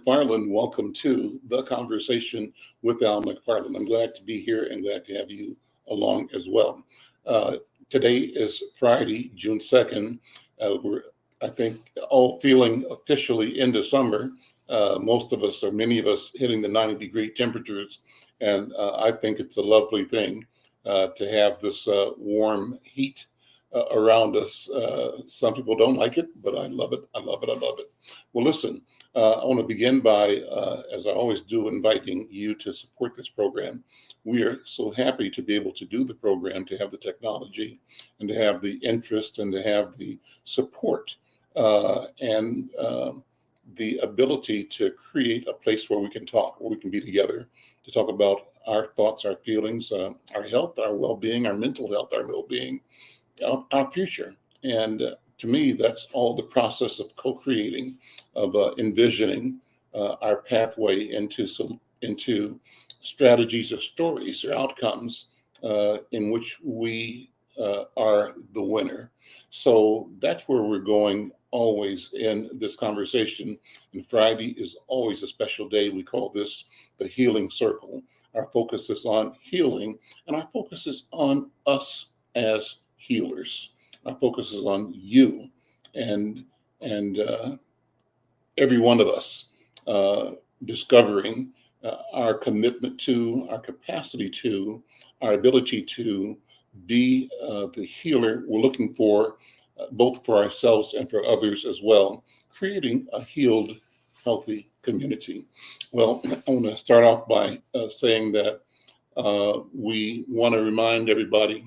McFarlane. Welcome to the Conversation with Al McFarlane. I'm glad to be here and glad to have you along as well. Today is Friday, June 2nd. We're, I think, all feeling officially into summer. Most of us, or many of us, hitting the 90-degree temperatures. And I think it's a lovely thing to have this warm heat around us. Some people don't like it, but I love it. I love it. I love it. Well, listen, I want to begin by, as I always do, inviting you to support this program. We are so happy to be able to do the program, to have the technology and to have the interest and to have the support and the ability to create a place where we can talk, where we can be together to talk about our thoughts, our feelings, our health, our well-being, our mental health, our well-being, our future. And to me, that's all the process of co-creating, of envisioning our pathway into strategies or stories or outcomes in which we are the winner. So that's where we're going always in this conversation. And Friday is always a special day. We call this the healing circle. Our focus is on healing, and our focus is on us as healers. Our focus is on you and every one of us discovering our commitment to, our capacity to, our ability to be the healer we're looking for, both for ourselves and for others as well, creating a healed, healthy community. Well, I want to start off by saying that we want to remind everybody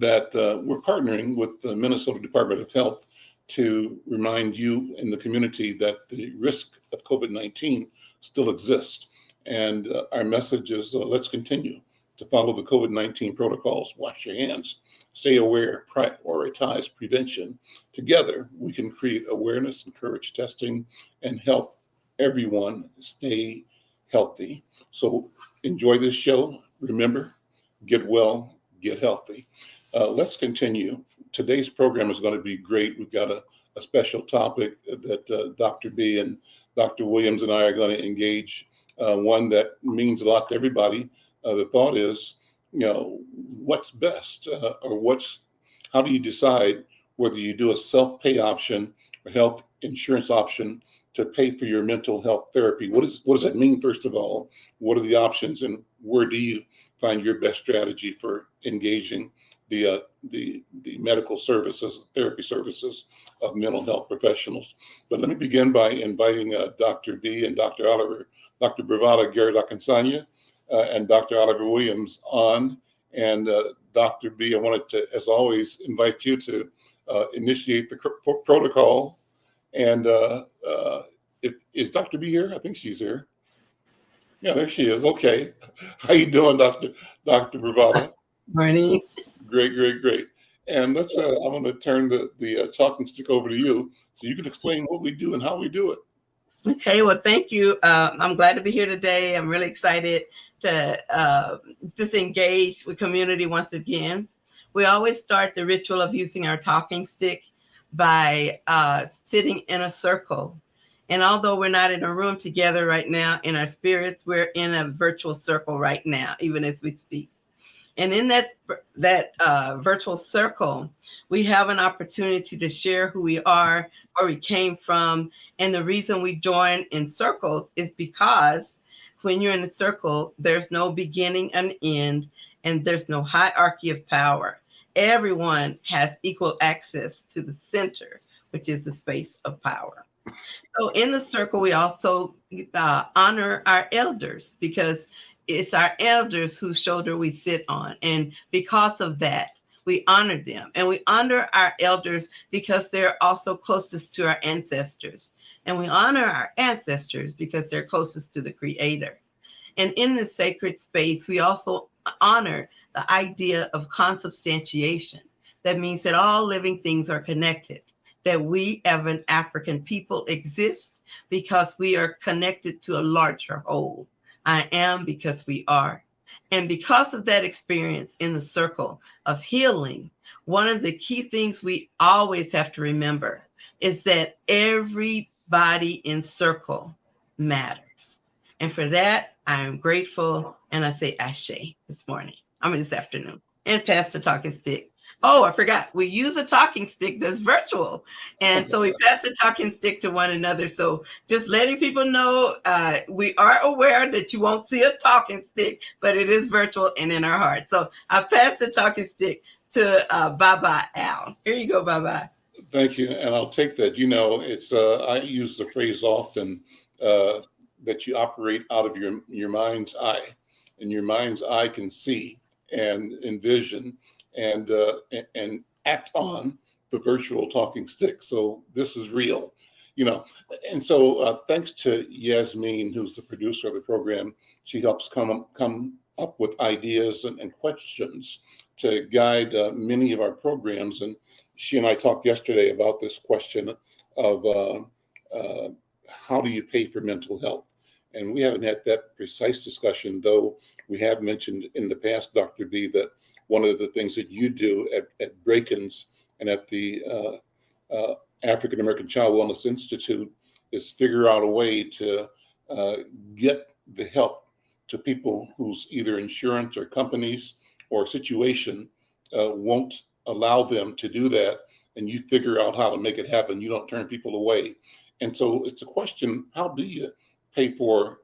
that we're partnering with the Minnesota Department of Health to remind you in the community that the risk of COVID-19 still exists. And our message is let's continue to follow the COVID-19 protocols, wash your hands, stay aware, prioritize prevention. Together, we can create awareness, encourage testing, and help everyone stay healthy. So enjoy this show. Remember, get well, get healthy. Let's continue. Today's program is going to be great. We've got a special topic that Dr. B and Dr. Williams and I are going to engage, one that means a lot to everybody. The thought is, what's best or how do you decide whether you do a self-pay option or health insurance option to pay for your mental health therapy? What does that mean, first of all? What are the options, and where do you find your best strategy for engaging the medical services, therapy services of mental health professionals? But let me begin by inviting Dr. B and Dr. Bravada Garrett and Dr. Oliver Williams on. And Dr. B, I wanted to, as always, invite you to initiate the protocol. And is Dr. B here? I think she's here. Yeah, there she is. Okay. How you doing, Dr. Bravada? Morning. Great. And I'm going to turn the talking stick over to you so you can explain what we do and how we do it. Okay, well, thank you. I'm glad to be here today. I'm really excited to just engage with community once again. We always start the ritual of using our talking stick by sitting in a circle. And although we're not in a room together right now, in our spirits, we're in a virtual circle right now, even as we speak. And in that virtual circle, we have an opportunity to share who we are, where we came from. And the reason we join in circles is because when you're in a circle, there's no beginning and end, and there's no hierarchy of power. Everyone has equal access to the center, which is the space of power. So in the circle, we also honor our elders, because it's our elders whose shoulder we sit on. And because of that, we honor them. And we honor our elders because they're also closest to our ancestors. And we honor our ancestors because they're closest to the Creator. And in this sacred space, we also honor the idea of consubstantiation. That means that all living things are connected, that we as an African people exist because we are connected to a larger whole. I am because we are. And because of that experience in the circle of healing, one of the key things we always have to remember is that every body in circle matters. And for that, I am grateful. And I say ashe this afternoon. And pass the talking stick. Oh, I forgot. We use a talking stick that's virtual. And so we pass the talking stick to one another. So just letting people know, we are aware that you won't see a talking stick, but it is virtual and in our heart. So I pass the talking stick to Bye-bye, Al. Here you go, Bye-bye. Thank you. And I'll take that. It's I use the phrase often that you operate out of your mind's eye. And your mind's eye can see and envision and act on the virtual talking stick. So this is real, And so thanks to Yasmin, who's the producer of the program, she helps come up with ideas and questions to guide many of our programs. And she and I talked yesterday about this question of how do you pay for mental health? And we haven't had that precise discussion, though we have mentioned in the past, Dr. B, that one of the things that you do at Breakins and at the African American Child Wellness Institute is figure out a way to get the help to people whose either insurance or companies or situation won't allow them to do that. And you figure out how to make it happen. You don't turn people away. And so it's a question, how do you pay for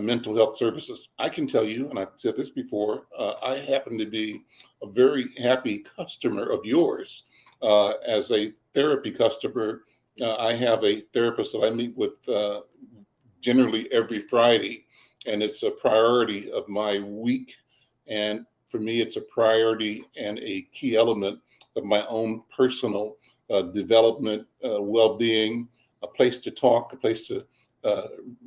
mental health services? I can tell you, and I've said this before, I happen to be a very happy customer of yours. As a therapy customer, I have a therapist that I meet with generally every Friday, and it's a priority of my week. And for me, it's a priority and a key element of my own personal development, well-being, a place to talk, a place to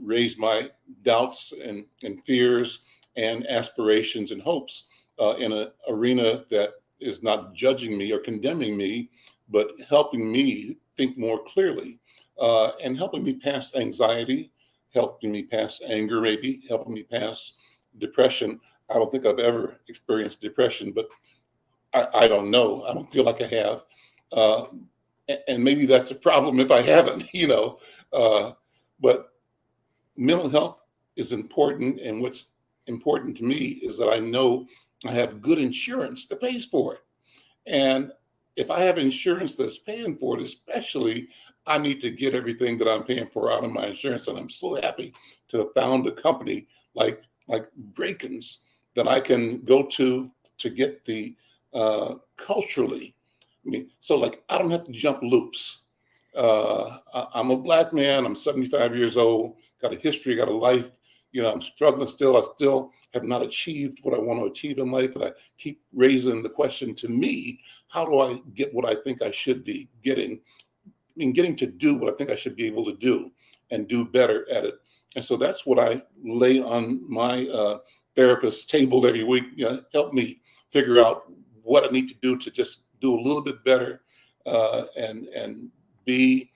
raise my doubts and fears and aspirations and hopes in an arena that is not judging me or condemning me, but helping me think more clearly and helping me past anxiety, helping me past anger, maybe helping me past depression. I don't think I've ever experienced depression, but I don't know. I don't feel like I have. And maybe that's a problem if I haven't, but mental health is important. And what's important to me is that I know I have good insurance that pays for it. And if I have insurance that's paying for it, especially, I need to get everything that I'm paying for out of my insurance. And I'm so happy to have found a company like Breakins that I can go to get the culturally. So I don't have to jump loops. I'm a Black man. I'm 75 years old, got a history, got a life. I'm struggling still. I still have not achieved what I want to achieve in life. And I keep raising the question to me, how do I get what I think I should be getting? Getting to do what I think I should be able to do and do better at it. And so that's what I lay on my therapist's table every week. Help me figure out what I need to do to just do a little bit better and be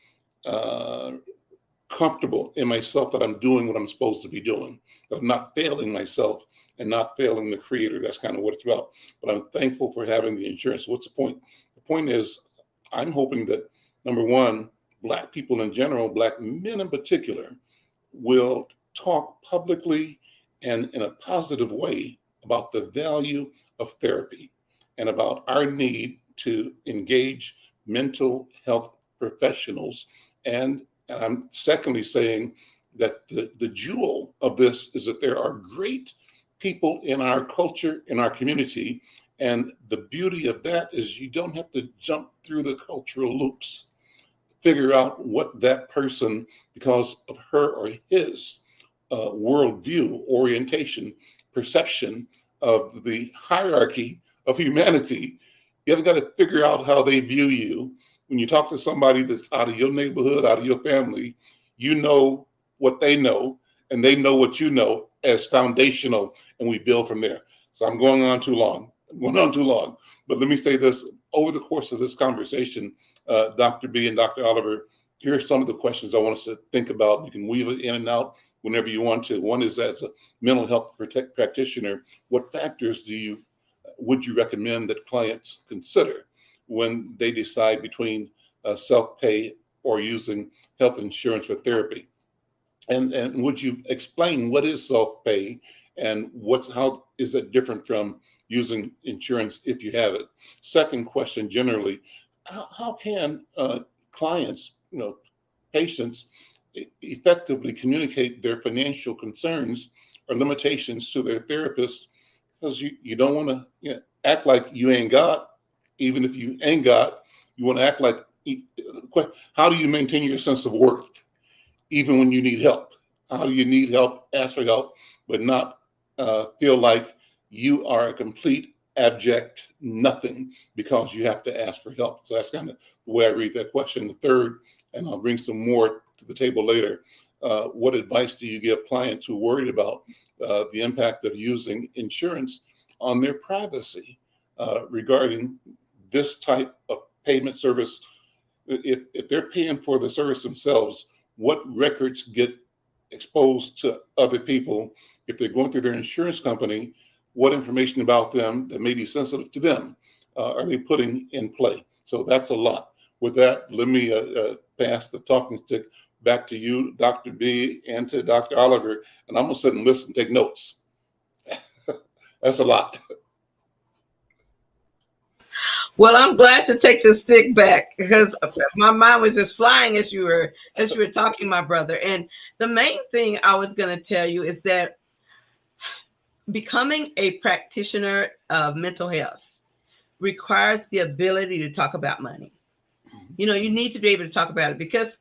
comfortable in myself that I'm doing what I'm supposed to be doing, that I'm not failing myself and not failing the creator. That's kind of what it's about. But I'm thankful for having the insurance. What's the point? The point is, I'm hoping that, number one, Black people in general, Black men in particular, will talk publicly and in a positive way about the value of therapy and about our need to engage mental health professionals. And I'm secondly saying that the jewel of this is that there are great people in our culture, in our community. And the beauty of that is you don't have to jump through the cultural loops. Figure out what that person, because of her or his worldview, orientation, perception of the hierarchy of humanity, you have got to figure out how they view you. When you talk to somebody that's out of your neighborhood, out of your family, you know what they know, and they know what you know as foundational, and we build from there. So I'm going on too long. But let me say this. Over the course of this conversation, Dr. B and Dr. Oliver, here are some of the questions I want us to think about. You can weave it in and out whenever you want to. One is, as a mental health practitioner, what factors would you recommend that clients consider when they decide between self-pay or using health insurance for therapy. And would you explain what is self-pay and how is it different from using insurance if you have it? Second question, generally, how can clients, patients, effectively communicate their financial concerns or limitations to their therapist? Because you don't want to act like you ain't got, even if you ain't got, you want to act like, how do you maintain your sense of worth even when you need help? How do you need help, ask for help, but not feel like you are a complete abject nothing because you have to ask for help? So that's kind of the way I read that question. The third, and I'll bring some more to the table later, what advice do you give clients who are worried about the impact of using insurance on their privacy regarding this type of payment service? If they're paying for the service themselves, what records get exposed to other people? If they're going through their insurance company, what information about them that may be sensitive to them are they putting in play? So that's a lot. With that, let me pass the talking stick back to you, Dr. B, and to Dr. Oliver, and I'm gonna sit and listen, take notes. That's a lot. Well, I'm glad to take the stick back because my mind was just flying as you were talking, my brother. And the main thing I was going to tell you is that becoming a practitioner of mental health requires the ability to talk about money. You need to be able to talk about it because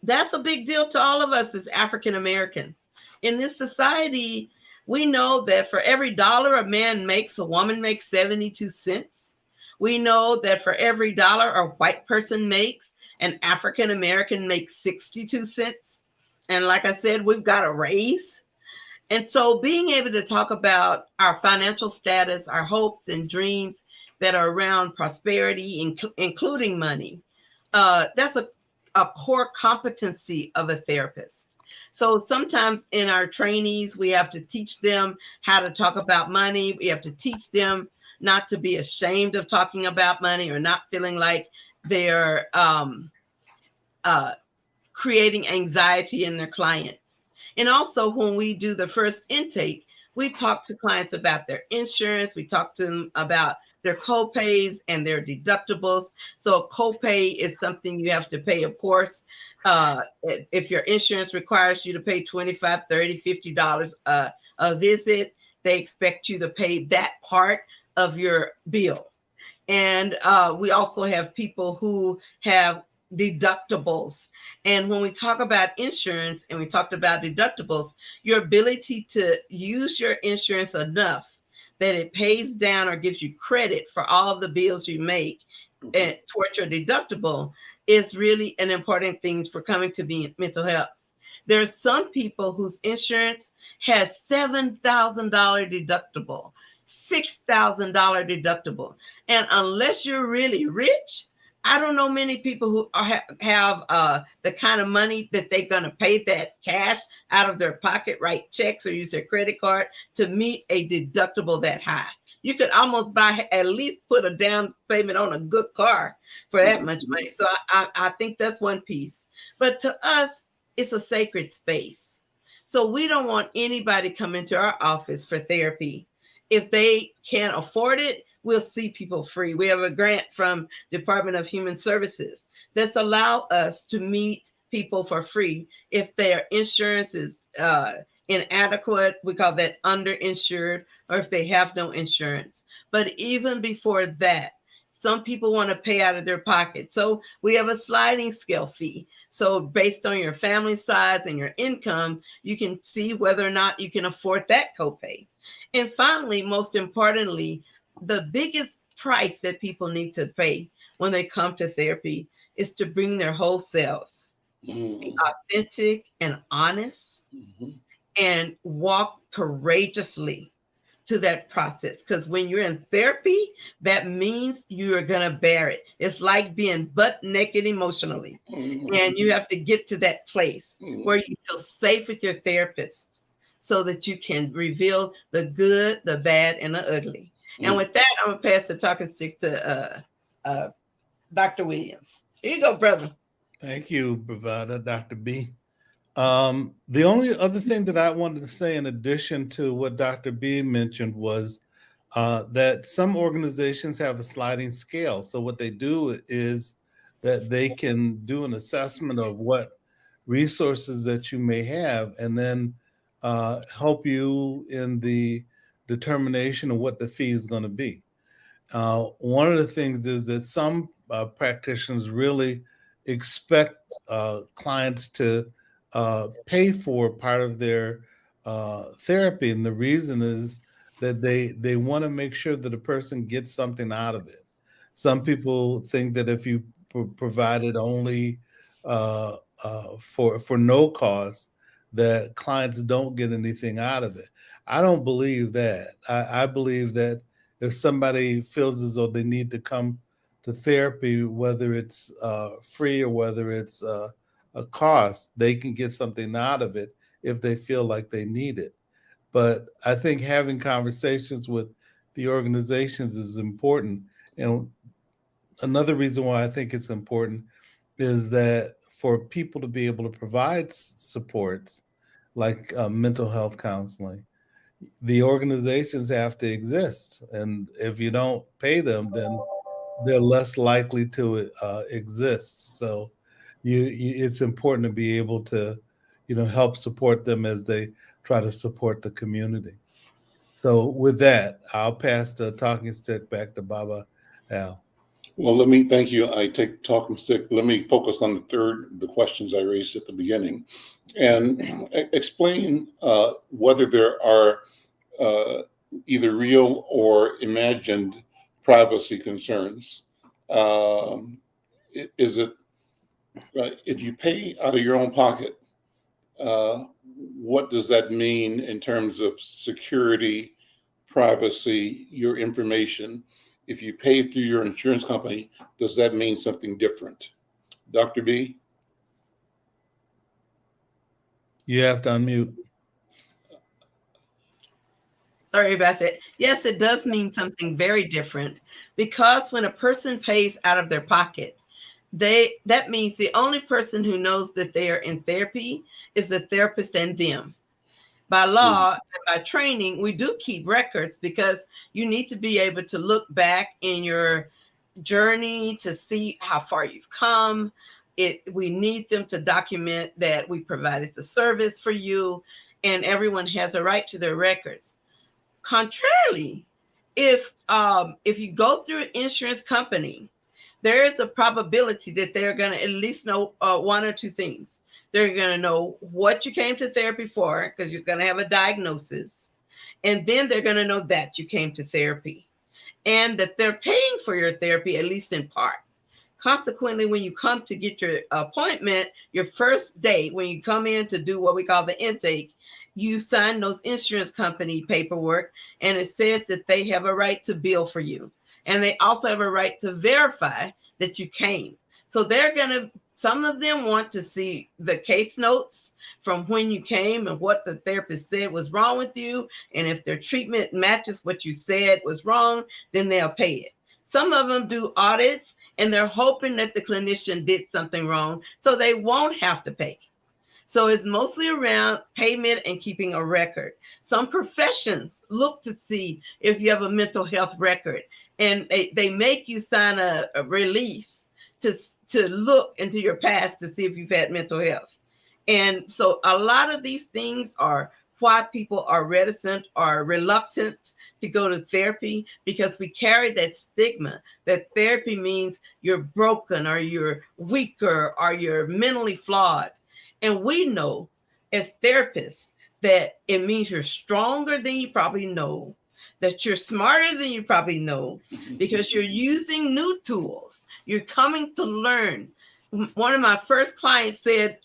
that's a big deal to all of us as African Americans. In this society, we know that for every dollar a man makes, a woman makes 72 cents. We know that for every dollar a white person makes, an African American makes 62 cents. And like I said, we've got a raise. And so being able to talk about our financial status, our hopes and dreams that are around prosperity, including money, that's a core competency of a therapist. So sometimes in our trainees, we have to teach them how to talk about money. We have to teach them not to be ashamed of talking about money or not feeling like they're creating anxiety in their clients. And also when we do the first intake, we talk to clients about their insurance. We talk to them about their co-pays and their deductibles. So copay is something you have to pay, of course. If your insurance requires you to pay $25, $30, $50 a visit, they expect you to pay that part of your bill. And we also have people who have deductibles. And when we talk about insurance and we talked about deductibles, your ability to use your insurance enough that it pays down or gives you credit for all of the bills you make towards your deductible is really an important thing for coming to be mental health. There's some people whose insurance has $7,000 deductible, $6,000 deductible. And unless you're really rich, I don't know many people who have the kind of money that they're going to pay that cash out of their pocket, write checks or use their credit card to meet a deductible that high. You could almost at least put a down payment on a good car for that much money. So I think that's one piece. But to us, it's a sacred space. So we don't want anybody coming to our office for therapy. If they can't afford it, we'll see people free. We have a grant from Department of Human Services that's allow us to meet people for free. If their insurance is inadequate, we call that underinsured, or if they have no insurance. But even before that, some people want to pay out of their pocket. So we have a sliding scale fee. So based on your family size and your income, you can see whether or not you can afford that copay. And finally, most importantly, the biggest price that people need to pay when they come to therapy is to bring their whole selves, be authentic and honest, and walk courageously to that process. Because when you're in therapy, that means you are going to bear it. It's like being butt naked emotionally. And you have to get to that place where you feel safe with your therapist so that you can reveal the good, the bad, and the ugly. And with that, I'm going to pass the talking stick to Dr. Williams. Here you go, brother. Thank you, Bravada, Dr. B. The only other thing that I wanted to say, in addition to what Dr. B mentioned, was that some organizations have a sliding scale. So what they do is that they can do an assessment of what resources that you may have, and then help you in the determination of what the fee is going to be. One of the things is that some practitioners really expect clients to pay for part of their therapy, and the reason is that they want to make sure that a person gets something out of it. Some people think that if you provided only for no cost, that clients don't get anything out of it. I don't believe that. I believe that if somebody feels as though they need to come to therapy, whether it's free or whether it's a cost, they can get something out of it if they feel like they need it. But I think having conversations with the organizations is important. And another reason why I think it's important is that for people to be able to provide supports like mental health counseling, the organizations have to exist. And if you don't pay them, then they're less likely to exist. So it's important to be able to, help support them as they try to support the community. So with that, I'll pass the talking stick back to Baba Al. Well, let me thank you. I take talking stick. Let me focus on the questions I raised at the beginning, and explain whether there are uh, either real or imagined privacy concerns. Um, is it right? If you pay out of your own pocket, what does that mean in terms of security, privacy, your information? If you pay through your insurance company, does that mean something different? Dr. B? You have to unmute. Sorry about that. Yes, it does mean something very different, because when a person pays out of their pocket, that means the only person who knows that they are in therapy is the therapist and them. By law and by training, we do keep records, because you need to be able to look back in your journey to see how far you've come. We need them to document that we provided the service for you, and everyone has a right to their records. Contrarily, if you go through an insurance company, there is a probability that they're going to at least know one or two things. They're going to know what you came to therapy for, because you're going to have a diagnosis. And then they're going to know that you came to therapy and that they're paying for your therapy, at least in part. Consequently, when you come to get your appointment, your first day, when you come in to do what we call the intake, you sign those insurance company paperwork, and it says that they have a right to bill for you. And they also have a right to verify that you came. So some of them want to see the case notes from when you came and what the therapist said was wrong with you. And if their treatment matches what you said was wrong, then they'll pay it. Some of them do audits, and they're hoping that the clinician did something wrong so they won't have to pay. So it's mostly around payment and keeping a record. Some professions look to see if you have a mental health record, and they make you sign a release to look into your past to see if you've had mental health. And so a lot of these things are why people are reticent or reluctant to go to therapy, because we carry that stigma that therapy means you're broken or you're weaker or you're mentally flawed. And we know as therapists that it means you're stronger than you probably know, that you're smarter than you probably know, because you're using new tools. You're coming to learn. One of my first clients said,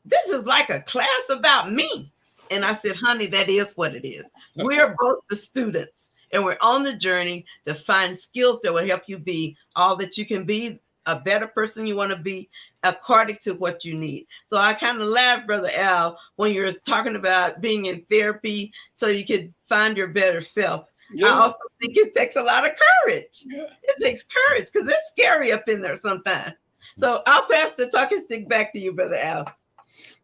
this is like a class about me. And I said, honey, that is what it is. We're both the students, and we're on the journey to find skills that will help you be all that you can be, a better person you want to be, according to what you need. So I kind of laugh, Brother Al, when you're talking about being in therapy so you can find your better self. Yeah. I also think it takes a lot of courage. Yeah. It takes courage, because it's scary up in there sometimes. So I'll pass the talking stick back to you, Brother Al.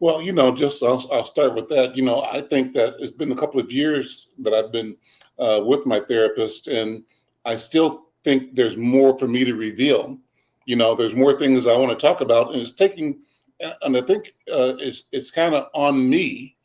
Well, I'll start with that. I think that it's been a couple of years that I've been with my therapist, and I still think there's more for me to reveal. There's more things I want to talk about, and I think it's kind of on me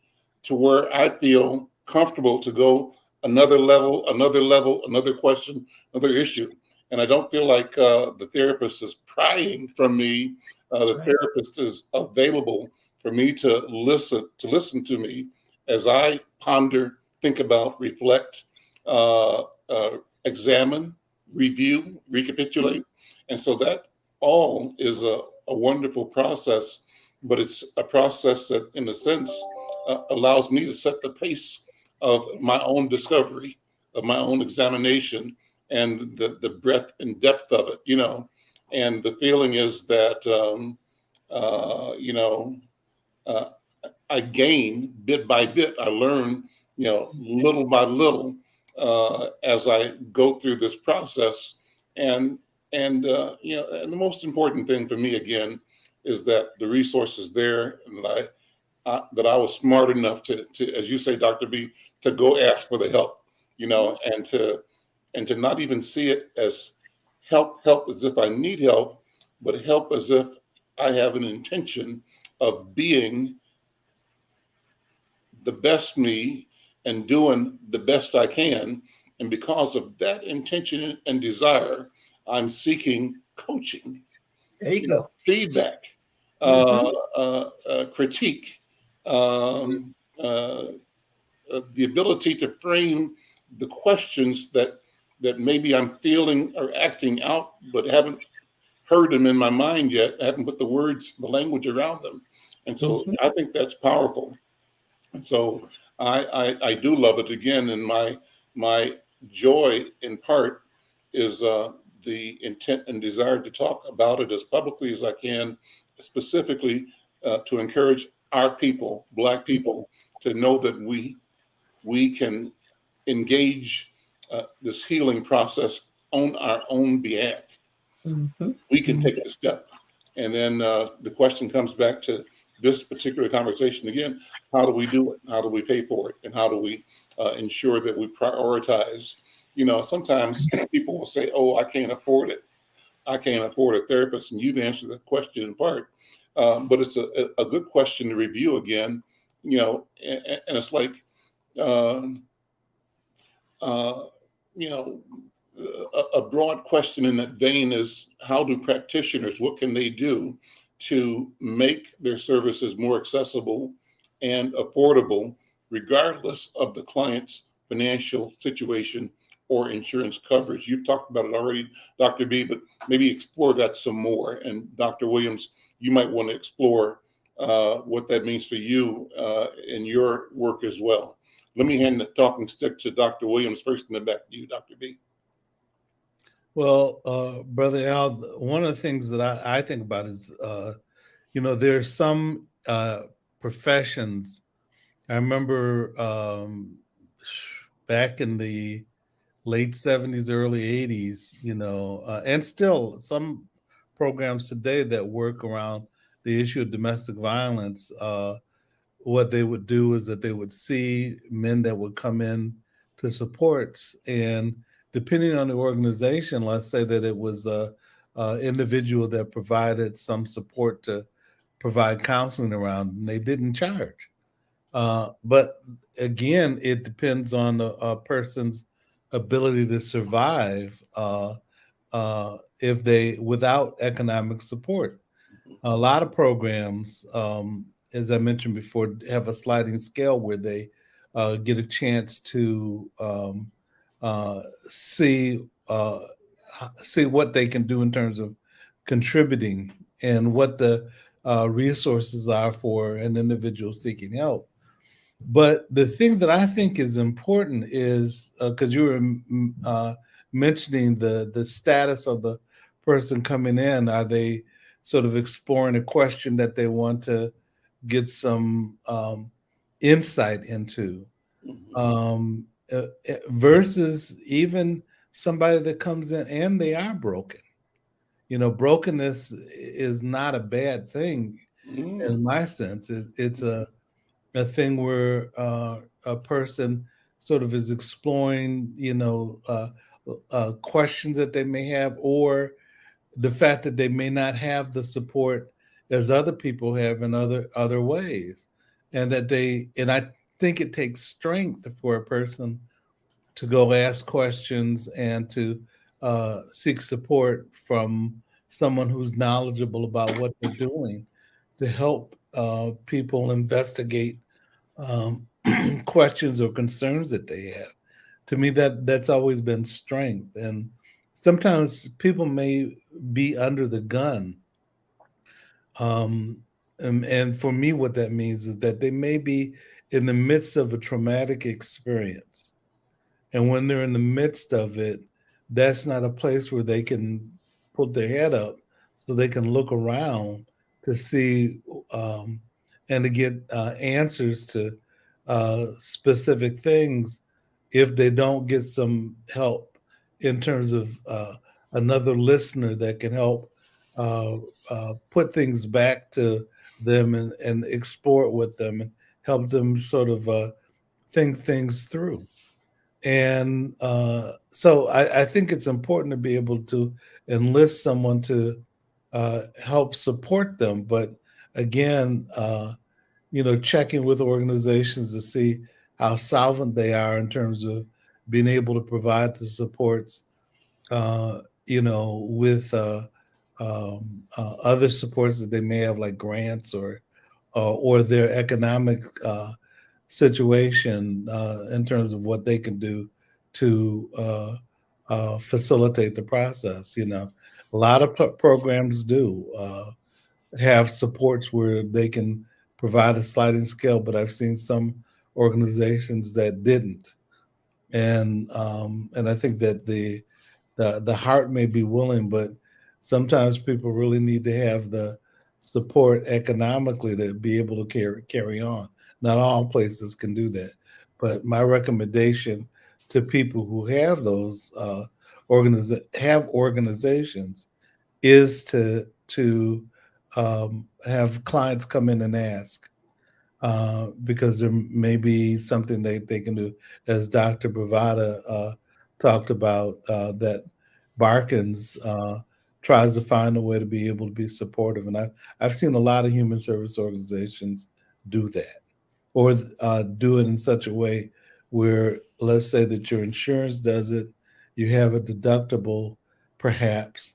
to where I feel comfortable to go another level, another question, another issue. And I don't feel like the therapist is prying from me. The Right. therapist is available for me to listen to me as I ponder, think about, reflect, examine, review, recapitulate. And so that all is a wonderful process, but it's a process that, in a sense, allows me to set the pace of my own discovery, of my own examination, and the breadth and depth of it, And the feeling is that, uh, I gain bit by bit. I learn, little by little as I go through this process. And and the most important thing for me again is that the resource is there, and that I was smart enough to, as you say, Dr. B, to go ask for the help, and to not even see it as help as if I need help, but help as if I have an intention of being the best me and doing the best I can. And because of that intention and desire, I'm seeking coaching, There you go. feedback, Mhm. critique, um, uh, the ability to frame the questions that maybe I'm feeling or acting out, but haven't heard them in my mind yet. I haven't put the language around them. And so Mhm. I think that's powerful. And so I do love it again. And my joy in part is the intent and desire to talk about it as publicly as I can, specifically to encourage our people, Black people, to know that we can engage this healing process on our own behalf. Mhm. We can Mhm. take the step. And then the question comes back to this particular conversation again. How do we do it? How do we pay for it? And how do we ensure that we prioritize? Sometimes people will say, oh, I can't afford it. I can't afford a therapist. And you've answered the question in part. But it's a good question to review again, and it's like, um, uh, you know, a broad question in that vein is how do practitioners, what can they do to make their services more accessible and affordable, regardless of the client's financial situation or insurance coverage? You've talked about it already, Dr. B, but maybe explore that some more. And Dr. Williams, you might want to explore what that means for you in your work as well. Let me hand the talking stick to Dr. Williams first and then back to you, Dr. B. Well, Brother Al, one of the things that I think about is, there's some professions. I remember back in the late 70s, early 80s, and still some programs today that work around the issue of domestic violence. What they would do is that they would see men that would come in to supports, and depending on the organization, let's say that it was a individual that provided some support to provide counseling around, and they didn't charge. But again, it depends on a person's ability to survive if they without economic support. A lot of programs, as I mentioned before, have a sliding scale where they get a chance to uh, see see what they can do in terms of contributing and what the resources are for an individual seeking help. But the thing that I think is important is because you were mentioning the status of the person coming in. Are they sort of exploring a question that they want to get some insight into, Mhm. versus even somebody that comes in and they are broken? brokenness is not a bad thing in my sense. It's a thing where a person sort of is exploring, questions that they may have, or the fact that they may not have the support as other people have in other ways, and I think it takes strength for a person to go ask questions and to seek support from someone who's knowledgeable about what they're doing to help people investigate questions or concerns that they have. To me, that's always been strength. And sometimes people may be under the gun. And for me, what that means is that they may be in the midst of a traumatic experience. And when they're in the midst of it, that's not a place where they can put their head up so they can look around to see and to get answers to specific things if they don't get some help in terms of another listener that can help put things back to them and explore it with them and help them sort of think things through. And so I think it's important to be able to enlist someone to help support them. But again, checking with organizations to see how solvent they are in terms of being able to provide the supports, with other supports that they may have, like grants or their economic situation in terms of what they can do to facilitate the process. A lot of programs do have supports where they can provide a sliding scale, but I've seen some organizations that didn't, and I think that the heart may be willing, but sometimes people really need to have the support economically to be able to carry on. Not all places can do that, but my recommendation to people who have those organizations is to have clients come in and ask, because there may be something they can do, as Dr. Bravada talked about, that Barkins tries to find a way to be able to be supportive. And I've seen a lot of human service organizations do that, or do it in such a way where, let's say that your insurance does it, you have a deductible perhaps,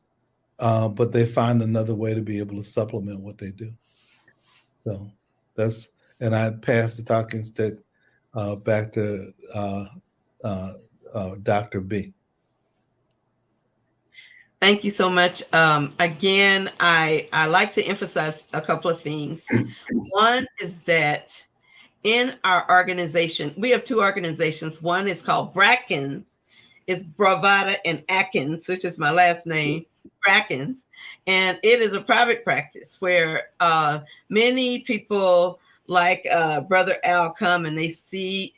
but they find another way to be able to supplement what they do. So and I pass the talking stick back to Dr. B. Thank you so much. Again, I like to emphasize a couple of things. One is that in our organization, we have two organizations. One is called Brackens. It's Bravada and Atkins, which is my last name, Brackens. And it is a private practice where many people like Brother Al come and they see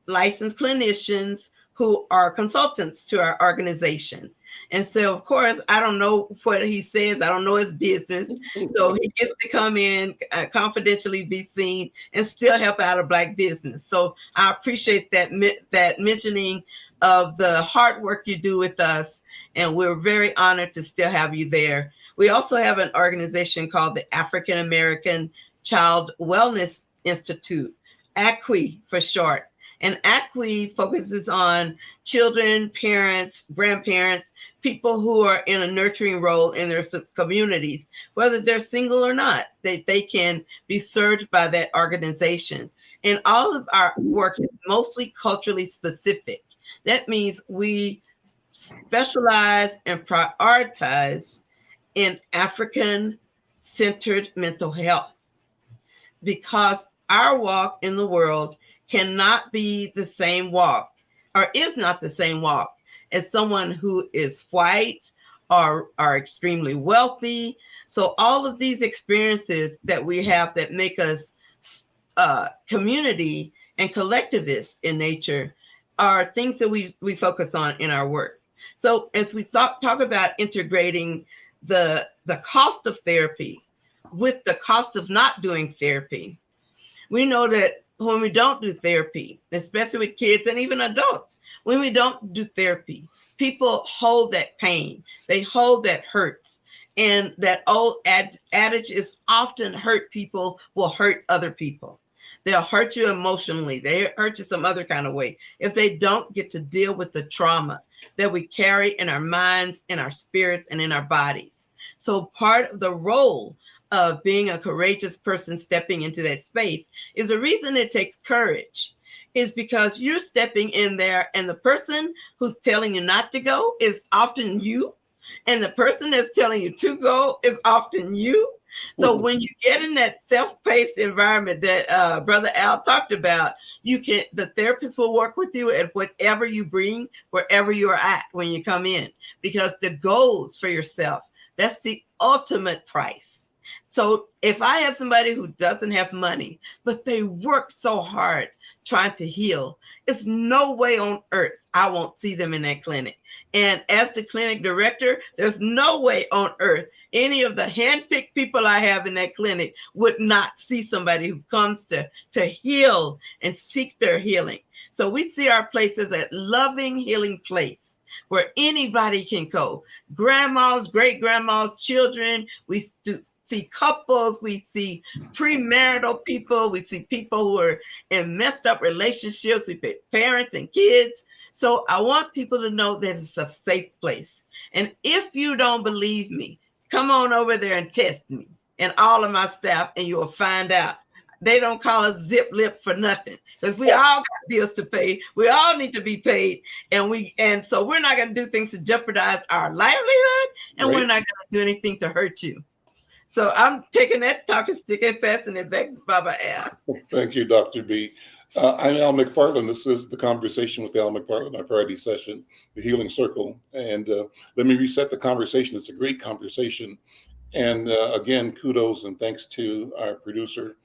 licensed clinicians who are consultants to our organization. And so, of course, I don't know what he says. I don't know his business. So he gets to come in, confidentially be seen, and still help out a Black business. So I appreciate that mentioning of the hard work you do with us. And we're very honored to still have you there. We also have an organization called the African American Child Wellness Institute, ACWI for short. And ACWI focuses on children, parents, grandparents, people who are in a nurturing role in their communities, whether they're single or not, they can be served by that organization. And all of our work is mostly culturally specific. That means we specialize and prioritize in African-centered mental health, because our walk in the world cannot be the same walk, or is not the same walk, as someone who is white or are extremely wealthy. So all of these experiences that we have that make us community and collectivist in nature are things that we focus on in our work. So as we talk about integrating the cost of therapy with the cost of not doing therapy. We know that when we don't do therapy, especially with kids and even adults, when we don't do therapy, people hold that pain, they hold that hurt. And that old adage is often hurt people will hurt other people. They'll hurt you emotionally. They hurt you some other kind of way if they don't get to deal with the trauma that we carry in our minds, in our spirits, and in our bodies. So part of the role of being a courageous person stepping into that space is the reason it takes courage is because you're stepping in there and the person who's telling you not to go is often you. And the person that's telling you to go is often you. So when you get in that self-paced environment that Brother Al talked about, the therapist will work with you at whatever you bring, wherever you're at when you come in, because the goals for yourself, that's the ultimate price. So if I have somebody who doesn't have money, but they work so hard trying to heal, it's no way on earth I won't see them in that clinic. And as the clinic director, there's no way on earth any of the handpicked people I have in that clinic would not see somebody who comes to heal and seek their healing. So we see our place as a loving, healing place where anybody can go. Grandmas, great-grandmas, children, we see couples, we see premarital people, we see people who are in messed up relationships, we see parents and kids. So I want people to know that it's a safe place. And if you don't believe me, come on over there and test me and all of my staff, and you will find out. They don't call us zip lip for nothing, because we all got bills to pay. We all need to be paid. And so we're not going to do things to jeopardize our livelihood, and we're not going to do anything to hurt you. So I'm taking that talking stick and passing it back to Baba Al. Thank you, Dr. B. I'm Al McFarlane. This is the Conversation with Al McFarlane, our Friday session, the Healing Circle. And let me reset the conversation. It's a great conversation. And again, kudos and thanks to our producer,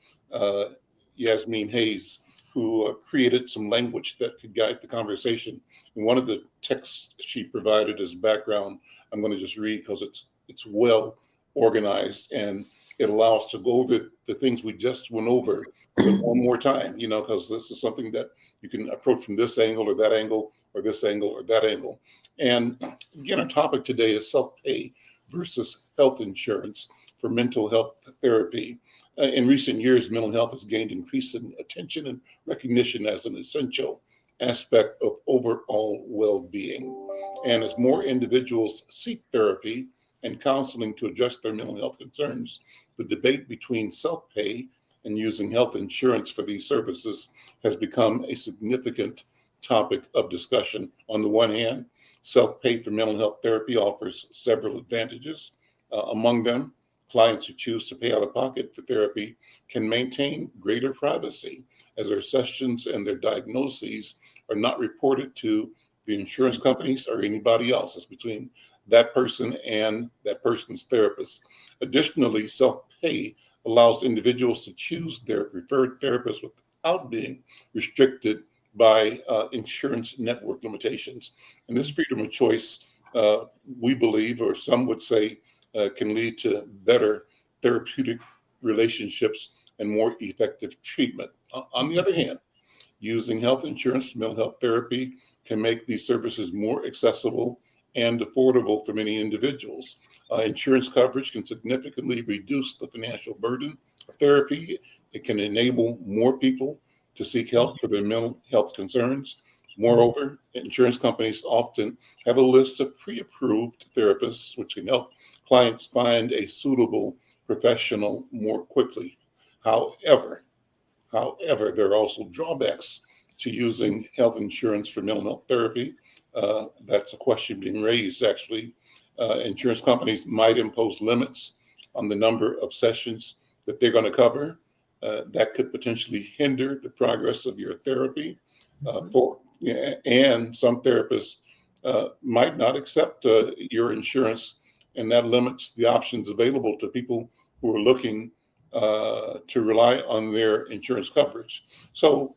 Yasmin Hayes, who created some language that could guide the conversation. And one of the texts she provided as background, I'm going to just read because it's well organized, and it allows us to go over the things we just went over one more time, because this is something that you can approach from this angle or that angle or this angle or that angle. And again, our topic today is self-pay versus health insurance for mental health therapy. In recent years, mental health has gained increasing attention and recognition as an essential aspect of overall well-being. And as more individuals seek therapy and counseling to address their mental health concerns, the debate between self-pay and using health insurance for these services has become a significant topic of discussion. On the one hand, self-pay for mental health therapy offers several advantages. Among them, clients who choose to pay out of pocket for therapy can maintain greater privacy, as their sessions and their diagnoses are not reported to the insurance companies or anybody else. It's between that person and that person's therapist. Additionally, self-pay allows individuals to choose their preferred therapist without being restricted by insurance network limitations. And this freedom of choice, we believe, or some would say, can lead to better therapeutic relationships and more effective treatment. On the other hand, using health insurance for mental health therapy can make these services more accessible and affordable for many individuals. Insurance coverage can significantly reduce the financial burden of therapy. It can enable more people to seek help for their mental health concerns. Moreover, insurance companies often have a list of pre-approved therapists, which can help clients find a suitable professional more quickly. However, there are also drawbacks to using health insurance for mental health therapy. That's a question being raised, actually. Insurance companies might impose limits on the number of sessions that they're going to cover. That could potentially hinder the progress of your therapy. And some therapists might not accept your insurance, and that limits the options available to people who are looking to rely on their insurance coverage. So,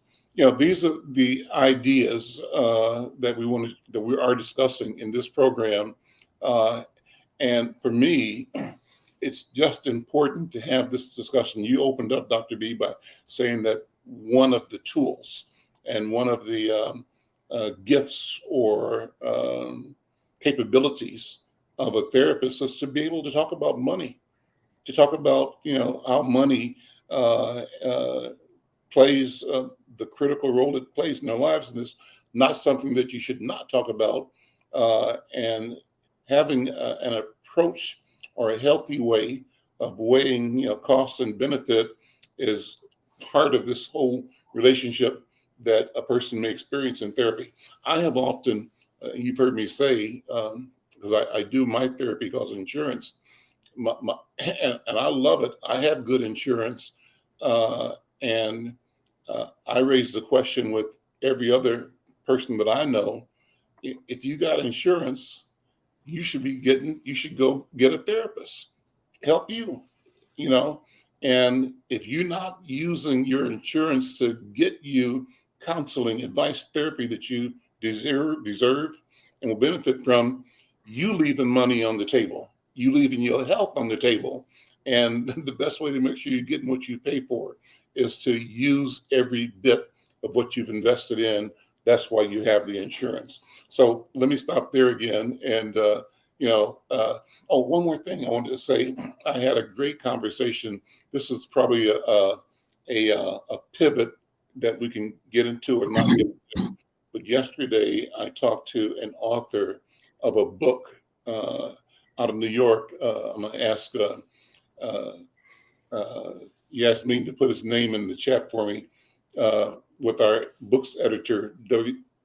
these are the ideas that we are discussing in this program. And for me, it's just important to have this discussion. You opened up, Dr. B, by saying that one of the tools and one of the gifts or capabilities of a therapist is to be able to talk about money, to talk about, how money plays the critical role it plays in our lives, and it's not something that you should not talk about. And having an approach or a healthy way of weighing, cost and benefit is part of this whole relationship that a person may experience in therapy. I have often, you've heard me say, because I do my therapy because of insurance, and I love it. I have good insurance, and I raise the question with every other person that I know. If you got insurance, you should go get a therapist, help you, you know. And if you're not using your insurance to get you counseling, advice, therapy that you deserve and will benefit from, you leaving money on the table, you leaving your health on the table. And the best way to make sure you're getting what you pay for is to use every bit of what you've invested in. That's why you have the insurance. So let me stop there again. And, one more thing I wanted to say. I had a great conversation. This is probably a pivot that we can get into or not get into. But yesterday I talked to an author of a book out of New York. I'm going to ask Yasmin to put his name in the chat for me, with our books editor,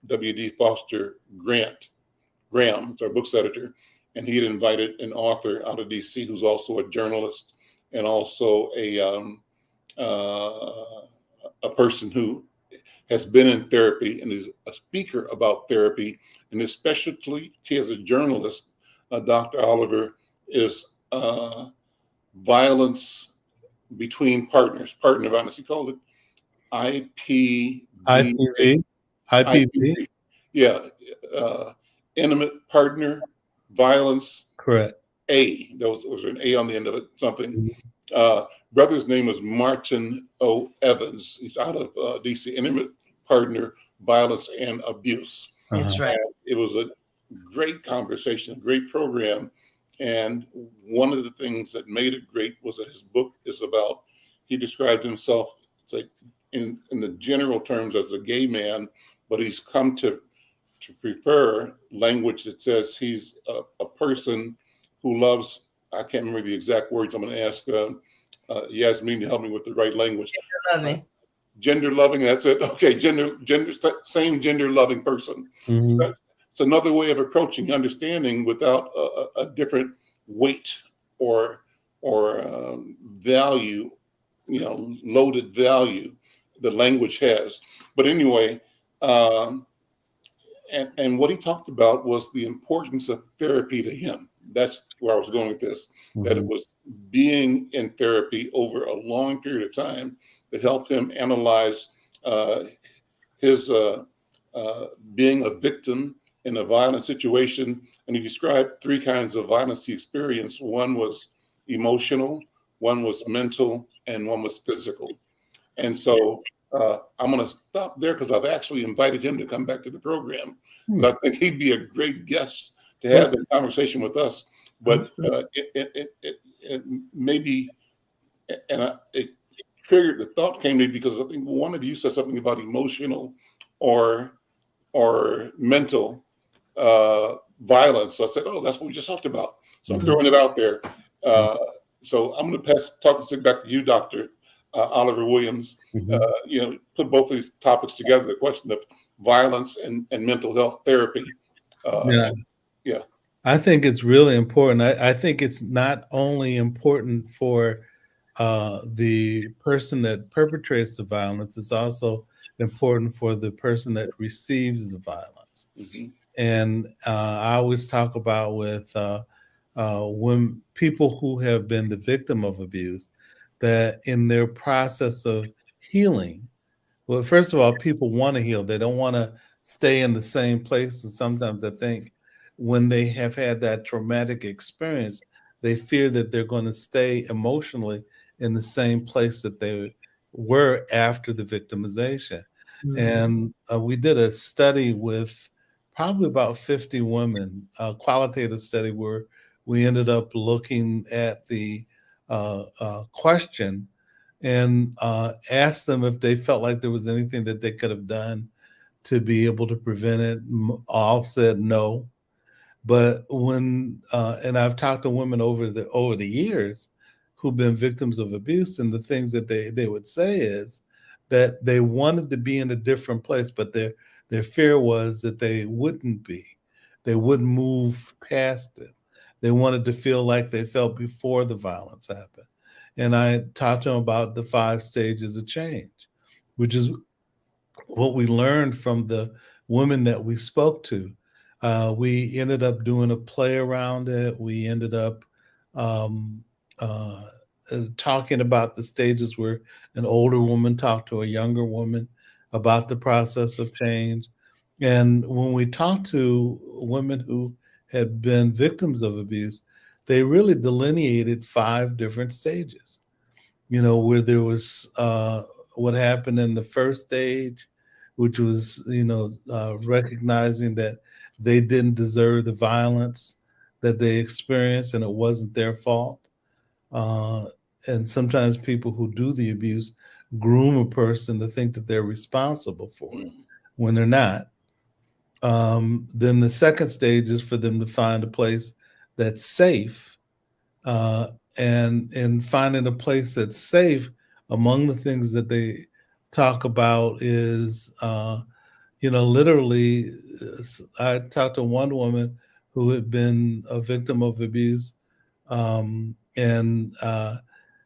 W.D. Foster Graham. It's our books editor. And he had invited an author out of DC who's also a journalist and also a person who has been in therapy and is a speaker about therapy. And especially as a journalist, Dr. Oliver, is violence between partners, partner violence. He called it IPV. IPV. Yeah. Intimate partner violence. Correct. There was an A on the end of it, something. Brother's name was Martin O. Evans. He's out of DC. Intimate partner violence and abuse. That's right. And it was a great conversation, a great program. And one of the things that made it great was that his book is about, he described himself, it's like in the general terms, as a gay man, but he's come to prefer language that says he's a person who loves, I can't remember the exact words. I'm going to ask Yasmin to help me with the right language. Gender loving, that's it. Okay, same gender loving person. Mm-hmm. So it's another way of approaching understanding without a different weight or value, loaded value the language has. But anyway, and what he talked about was the importance of therapy to him. That's where I was going with this, that it was being in therapy over a long period of time that helped him analyze his being a victim in a violent situation. And he described 3 kinds of violence he experienced. One was emotional, one was mental, and one was physical. And so I'm going to stop there because I've actually invited him to come back to the program. I think he'd be a great guest to have a conversation with us. But it maybe, and it triggered, the thought came to me because I think one of you said something about emotional or mental violence. So I said, oh, that's what we just talked about. So I'm throwing it out there. So I'm going to talk back to you, Dr. Oliver Williams. Put both of these topics together, the question of violence and mental health therapy. I think it's really important. I think it's not only important for the person that perpetrates the violence, it's also important for the person that receives the violence. And I always talk about with when people who have been the victim of abuse, that in their process of healing, well, first of all, people want to heal. They don't want to stay in the same place. And sometimes I think when they have had that traumatic experience, they fear that they're going to stay emotionally in the same place that they were after the victimization. And we did a study with probably about 50 women, a qualitative study where we ended up looking at the question and asked them if they felt like there was anything that they could have done to be able to prevent it. All said no. But when and I've talked to women over the years who've been victims of abuse, and the things that they would say is that they wanted to be in a different place, but their fear was that they wouldn't be. They wouldn't move past it. They wanted to feel like they felt before the violence happened. And I talked to them about the 5 stages of change, which is what we learned from the women that we spoke to. We ended up doing a play around it. We ended up um, uh, talking about the stages where an older woman talked to a younger woman about the process of change. And when we talked to women who had been victims of abuse, they really delineated 5 different stages. Where there was what happened in the first stage, which was, recognizing that they didn't deserve the violence that they experienced and it wasn't their fault. Uh, and sometimes people who do the abuse groom a person to think that they're responsible for it when they're not. Then the second stage is for them to find a place that's safe. And in finding a place that's safe, among the things that they talk about is, literally, I talked to one woman who had been a victim of abuse, and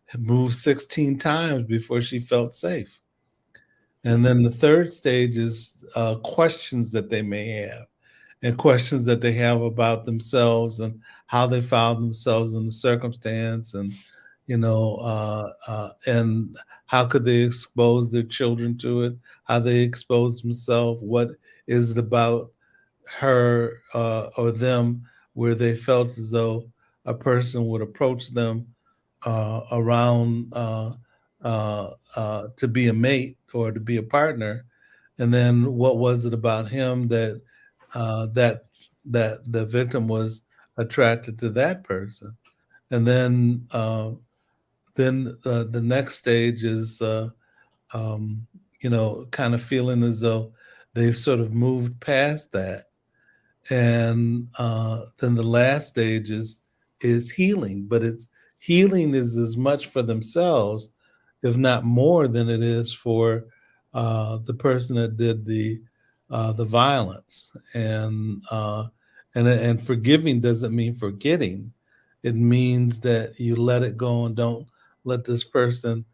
had moved 16 times before she felt safe. And then the third stage is questions that they may have, and questions that they have about themselves and how they found themselves in the circumstance, and and how could they expose their children to it, how they expose themselves, what is it about her or them where they felt as though a person would approach them around to be a mate or to be a partner, and then what was it about him that that the victim was attracted to that person. And then the next stage is kind of feeling as though they've sort of moved past that. And then the last stage is healing, but it's healing is as much for themselves, if not more, than it is for the person that did the violence. And forgiving doesn't mean forgetting. It means that you let it go and don't let this person,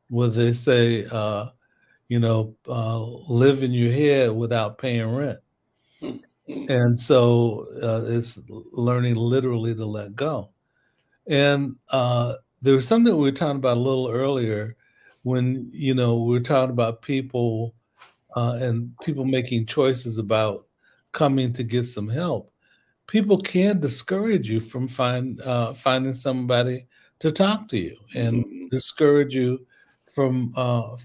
what they say, live in your head without paying rent. And so it's learning literally to let go. And there was something we were talking about a little earlier when, we were talking about people and people making choices about coming to get some help. People can discourage you from finding somebody to talk to you, and discourage you from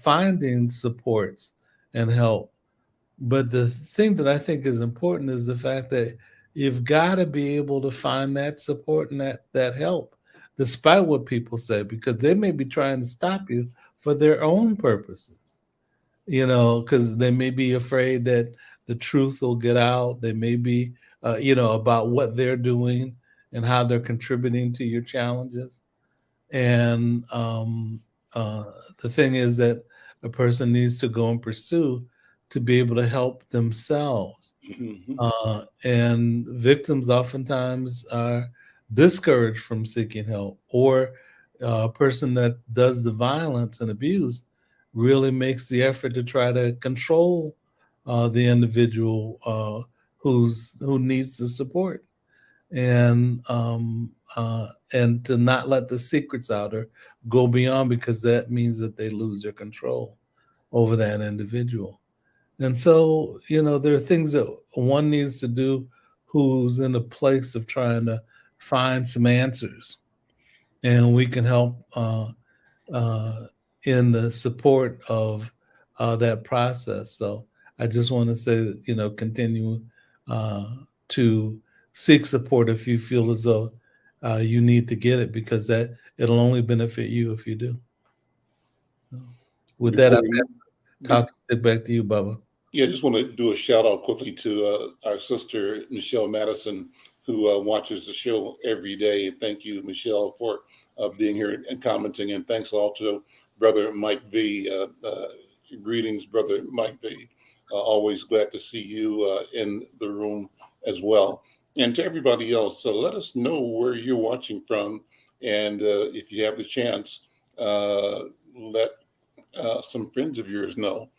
finding supports and help. But the thing that I think is important is the fact that you've got to be able to find that support and that help, despite what people say, because they may be trying to stop you for their own purposes, because they may be afraid that the truth will get out. They may be, about what they're doing and how they're contributing to your challenges. And uh, the thing is that a person needs to go and pursue to be able to help themselves. And victims oftentimes are discouraged from seeking help, or a person that does the violence and abuse really makes the effort to try to control the individual who needs the support, and to not let the secrets out or go beyond, because that means that they lose their control over that individual. And so, there are things that one needs to do who's in a place of trying to find some answers, and we can help in the support of that process. So I just want to say that, continue to seek support if you feel as though you need to get it, because that it'll only benefit you if you do. So with that, I'll it back to you, Bubba. Yeah, I just want to do a shout out quickly to our sister, Michelle Madison, who watches the show every day. Thank you, Michelle, for being here and commenting. And thanks also, Brother Mike V. Greetings, Brother Mike V. Always glad to see you in the room as well. And to everybody else, let us know where you're watching from. And if you have the chance, let some friends of yours know.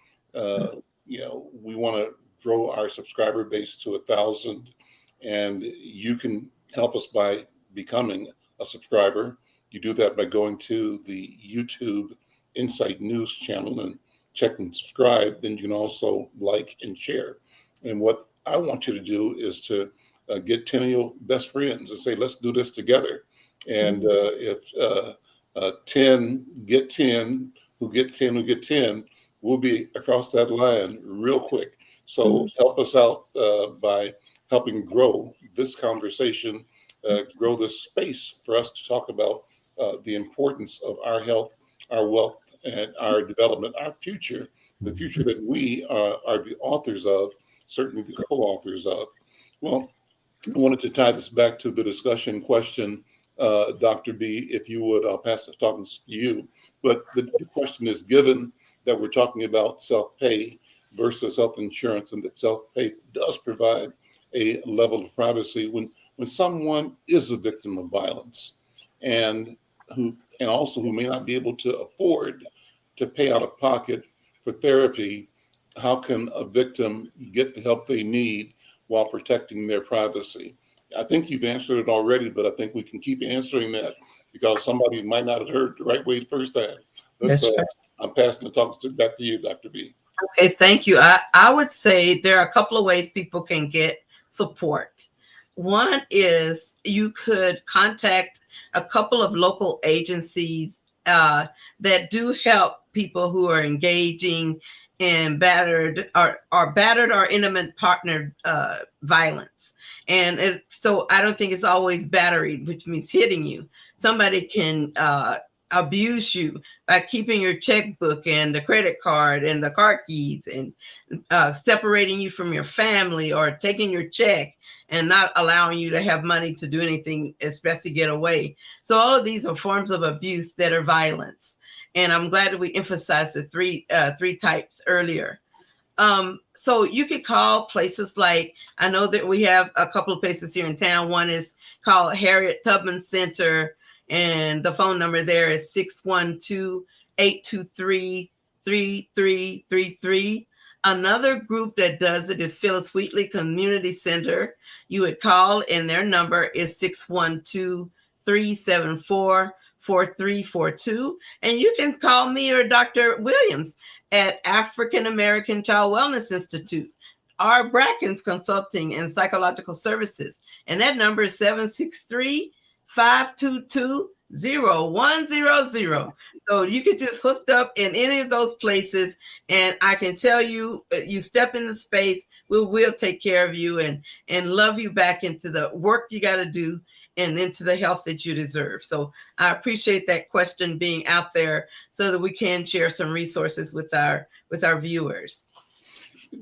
We want to grow our subscriber base to 1,000, and you can help us by becoming a subscriber. You do that by going to the YouTube Insight News channel and check and subscribe. Then you can also like and share. And what I want you to do is to get 10 of your best friends and say, let's do this together. And if 10 get 10, who get 10, who get 10, we'll be across that line real quick. So help us out by helping grow this conversation, grow this space for us to talk about the importance of our health, our wealth, and our development, our future, the future that we are the authors of, certainly the co-authors of. Well, I wanted to tie this back to the discussion question, Dr. B, if you would. I'll pass the talking to you. But the question is, given that we're talking about self-pay versus health insurance, and that self-pay does provide a level of privacy when someone is a victim of violence and also who may not be able to afford to pay out of pocket for therapy, how can a victim get the help they need while protecting their privacy? I think you've answered it already, but I think we can keep answering that because somebody might not have heard the right way the first time. I'm passing the talk back to you, Dr. B. Okay, thank you. I would say there are a couple of ways people can get support. One is you could contact a couple of local agencies that do help people who are engaging in battered or intimate partner violence. And so I don't think it's always battery, which means hitting you. Somebody can abuse you by keeping your checkbook and the credit card and the car keys and separating you from your family, or taking your check and not allowing you to have money to do anything, especially get away. So all of these are forms of abuse that are violence. And I'm glad that we emphasized the three types earlier. So you could call places like, I know that we have a couple of places here in town. One is called Harriet Tubman Center, and the phone number there is 612-823-3333. Another group that does it is Phyllis Wheatley Community Center. You would call, and their number is 612-374-4342. And you can call me or Dr. Williams at African American Child Wellness Institute, our Brackens Consulting and Psychological Services. And that number is 763-522-0100. So you could just hooked up in any of those places, and I can tell you, you step in the space, we'll take care of you and love you back into the work you got to do and into the health that you deserve. So I appreciate that question being out there so that we can share some resources with our viewers.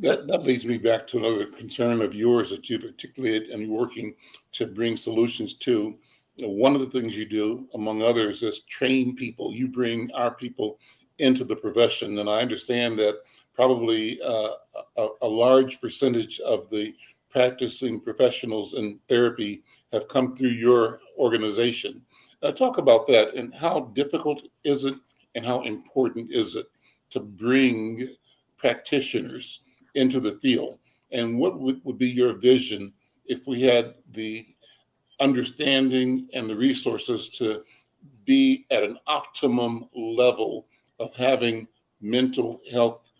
That leads me back to another concern of yours that you've articulated and you're working to bring solutions to. One of the things you do, among others, is train people. You bring our people into the profession. And I understand that probably a large percentage of the practicing professionals in therapy have come through your organization. Talk about that, and how difficult is it and how important is it to bring practitioners into the field? And what would be your vision if we had the understanding and the resources to be at an optimum level of having mental health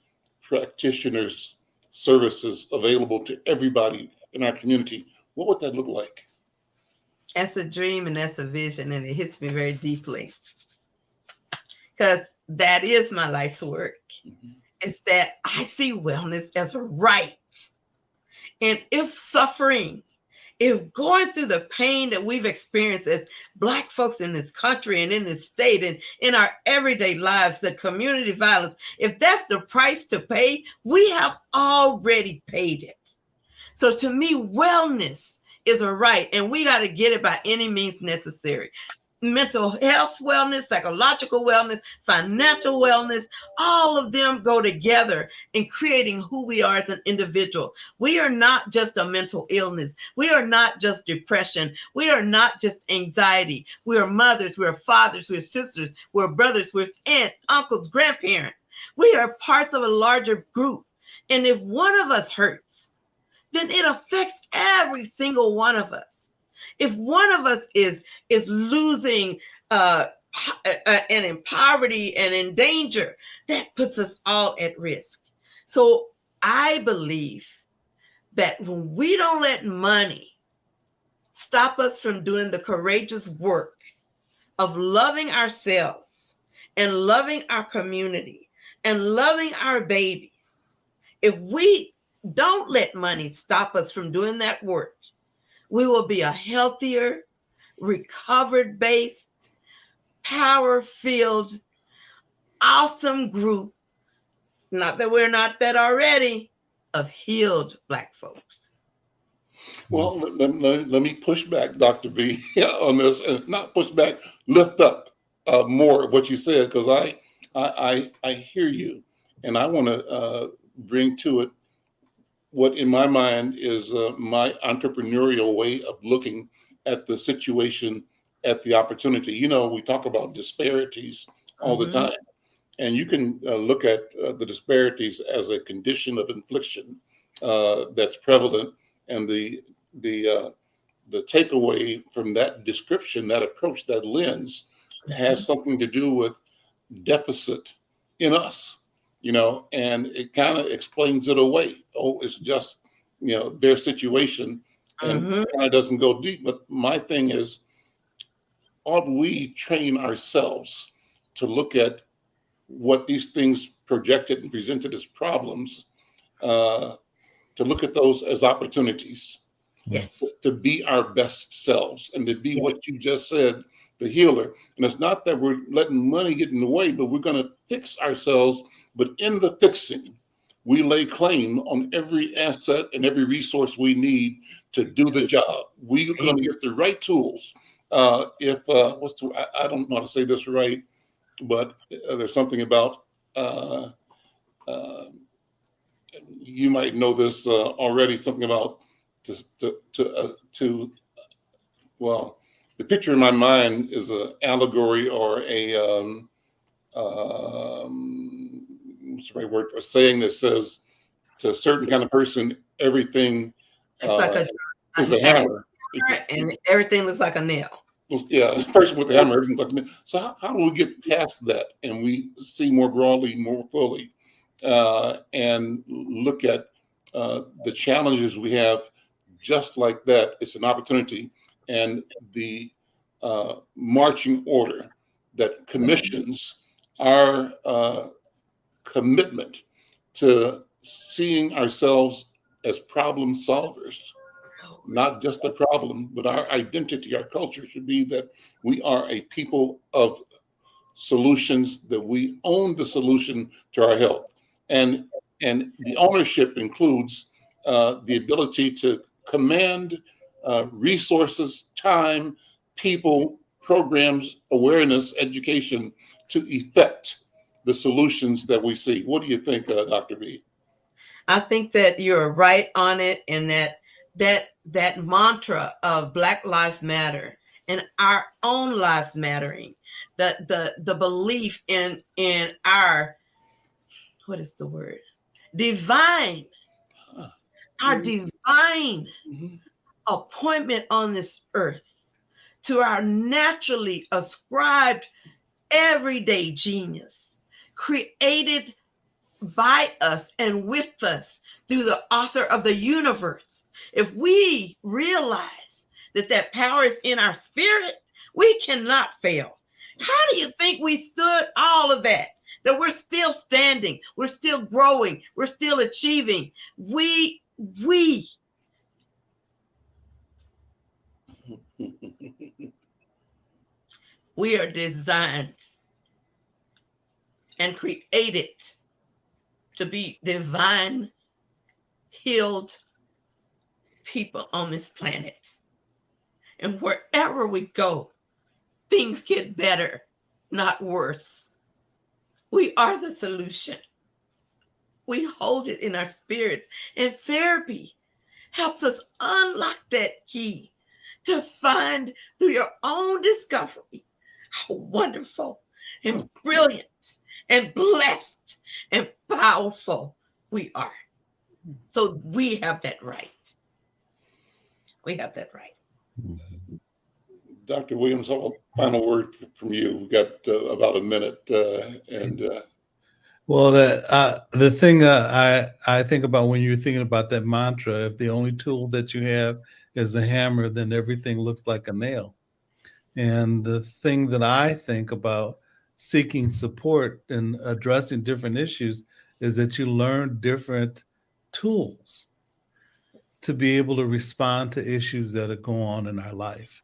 practitioners services available to everybody in our community? what would that look like? That's a dream and that's a vision, and it hits me very deeply because that is my life's work. Mhm. It's that I see wellness as a right. And if going through the pain that we've experienced as Black folks in this country and in this state and in our everyday lives, the community violence, if that's the price to pay, we have already paid it. So to me, wellness is a right, and we got to get it by any means necessary. Mental health wellness, psychological wellness, financial wellness, all of them go together in creating who we are as an individual. We are not just a mental illness. We are not just depression. We are not just anxiety. We are mothers, we're fathers, we're sisters, we're brothers, we're aunts, uncles, grandparents. We are parts of a larger group. And if one of us hurts, then it affects every single one of us. If one of us is losing and in poverty and in danger, that puts us all at risk. So I believe that when we don't let money stop us from doing the courageous work of loving ourselves and loving our community and loving our babies, if we don't let money stop us from doing that work, we will be a healthier, recovered based, power filled, awesome group. Not that we're not that already, of healed Black folks. Well, let me push back, Dr. B, on this, and not push back, lift up more of what you said, because I hear you, and I want to bring to it what in my mind is my entrepreneurial way of looking at the situation, at the opportunity. You know, we talk about disparities all the time, and you can look at the disparities as a condition of infliction that's prevalent, and the takeaway from that description, that approach, that lens, has something to do with deficit in us, you know, and it kind of explains it away. Oh, it's just, you know, their situation, and kind of doesn't go deep. But my thing is, ought we train ourselves to look at what these things projected and presented as problems, to look at those as opportunities? Yes. To be our best selves and to be what you just said, the healer. And it's not that we're letting money get in the way, but we're going to fix ourselves. But in the fixing, we lay claim on every asset and every resource we need to do the job. We're going to get the right tools. I don't know how to say this right, but there's something about, you might know this already, something about well, the picture in my mind is an allegory or what's the right word for a saying that says, to a certain kind of person, everything is a hammer. And everything looks like a nail. Yeah, a person with a hammer, everything's like a nail. So how do we get past that and we see more broadly, more fully, and look at the challenges we have? Just like that, it's an opportunity, and the marching order that commissions our commitment to seeing ourselves as problem solvers, not just a problem, but our identity, our culture should be that we are a people of solutions, that we own the solution to our health. And the ownership includes the ability to command resources, time, people, programs, awareness, education to effect the solutions that we see. What do you think, Dr. B? I think that you're right on it, and that mantra of Black Lives Matter and our own lives mattering, the belief in our, what is the word? Divine, our divine appointment on this earth, to our naturally ascribed everyday genius, created by us and with us through the author of the universe, If we realize that that power is in our spirit, we cannot fail. How do you think we stood all of that? That we're still standing, we're still growing, we're still achieving. We are designed and created to be divine, healed people on this planet. And wherever we go, things get better, not worse. We are the solution. We hold it in our spirits. And therapy helps us unlock that key to find through your own discovery how wonderful and brilliant and blessed and powerful we are. So we have that right. We have that right. Dr. Williams, a final word from you. We've got about a minute. Well, the thing I think about when you're thinking about that mantra, if the only tool that you have is a hammer, then everything looks like a nail. And the thing that I think about seeking support and addressing different issues is that you learn different tools to be able to respond to issues that are going on in our life.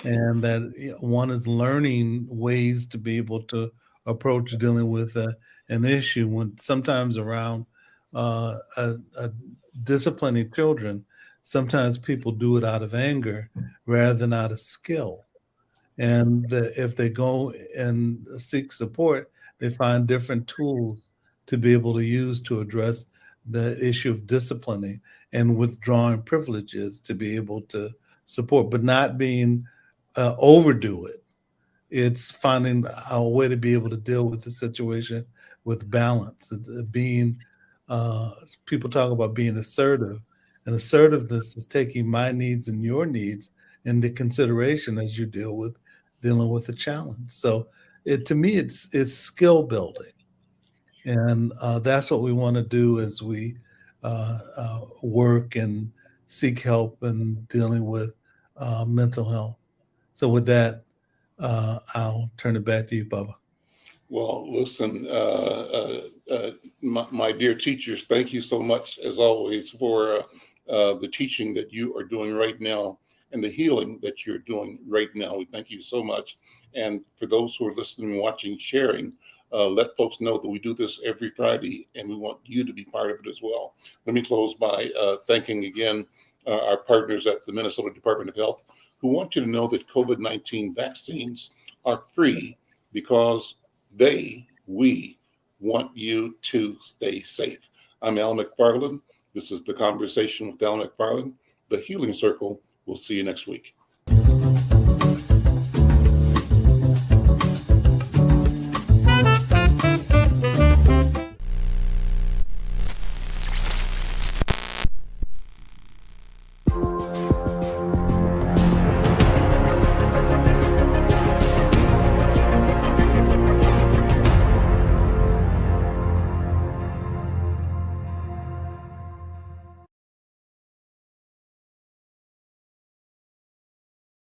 And that one is learning ways to be able to approach dealing with an issue when sometimes around disciplining children, sometimes people do it out of anger rather than out of skill. And if they go and seek support, they find different tools to be able to use to address the issue of disciplining and withdrawing privileges to be able to support, but not being overdo it. It's finding a way to be able to deal with the situation with balance. It's being, people talk about being assertive, and assertiveness is taking my needs and your needs into consideration as you dealing with a challenge. So to me, it's skill building. And that's what we want to do as we work and seek help in dealing with mental health. So with that, I'll turn it back to you, Bubba. Well, listen, my dear teachers, thank you so much, as always, for the teaching that you are doing right now and the healing that you're doing right now. We thank you so much. And for those who are listening, watching, sharing, let folks know that we do this every Friday, and we want you to be part of it as well. Let me close by thanking again our partners at the Minnesota Department of Health, who want you to know that COVID-19 vaccines are free because we want you to stay safe. I'm Al McFarlane. This is the Conversation with Al McFarlane, the Healing Circle. We'll see you next week.